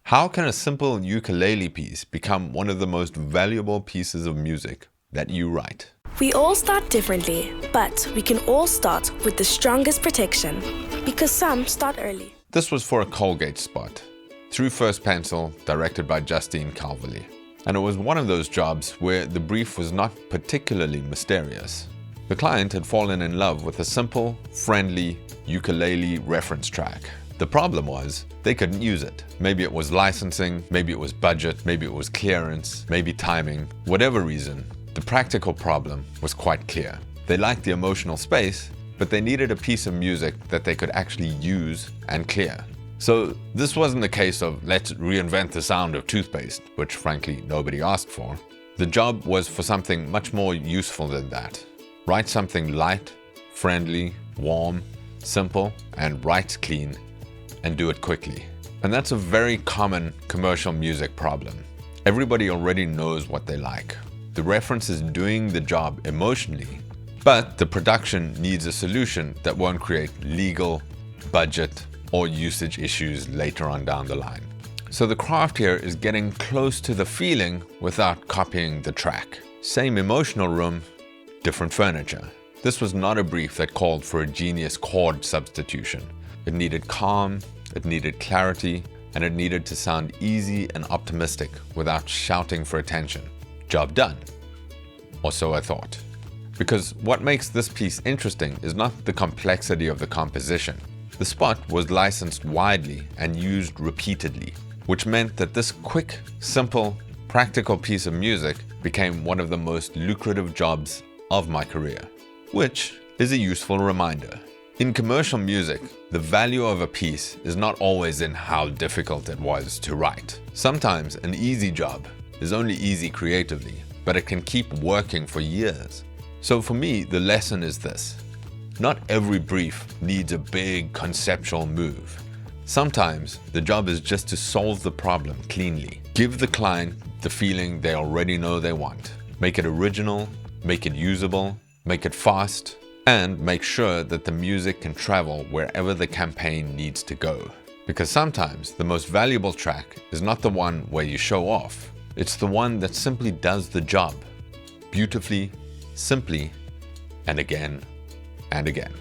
How can a simple ukulele piece become one of the most valuable pieces of music that you write? We all start differently, but we can all start with the strongest protection, because some start early. This was for a Colgate spot, through first pencil, directed by Justine Calverly. And it was one of those jobs where the brief was not particularly mysterious. The client had fallen in love with a simple, friendly ukulele reference track. The problem was, they couldn't use it. Maybe it was licensing, maybe it was budget, maybe it was clearance, maybe timing. Whatever reason, the practical problem was quite clear. They liked the emotional space, but they needed a piece of music that they could actually use and clear. So this wasn't a case of let's reinvent the sound of toothpaste, which frankly nobody asked for. The job was for something much more useful than that. Write something light, friendly, warm, simple, and write clean, and do it quickly. And that's a very common commercial music problem. Everybody already knows what they like. The reference is doing the job emotionally, but the production needs a solution that won't create legal, budget, or usage issues later on down the line. So the craft here is getting close to the feeling without copying the track. Same emotional room, different furniture. This was not a brief that called for a genius chord substitution. It needed calm, it needed clarity, and it needed to sound easy and optimistic without shouting for attention. Job done. Or so I thought. Because what makes this piece interesting is not the complexity of the composition. The spot was licensed widely and used repeatedly, which meant that this quick, simple, practical piece of music became one of the most lucrative jobs of my career, which is a useful reminder. In commercial music, the value of a piece is not always in how difficult it was to write. Sometimes an easy job is only easy creatively, but it can keep working for years. So for me, the lesson is this. Not every brief needs a big conceptual move. Sometimes the job is just to solve the problem cleanly. Give the client the feeling they already know they want. Make it original, make it usable, make it fast, and make sure that the music can travel wherever the campaign needs to go. Because sometimes the most valuable track is not the one where you show off. It's the one that simply does the job, beautifully, simply, and again and again.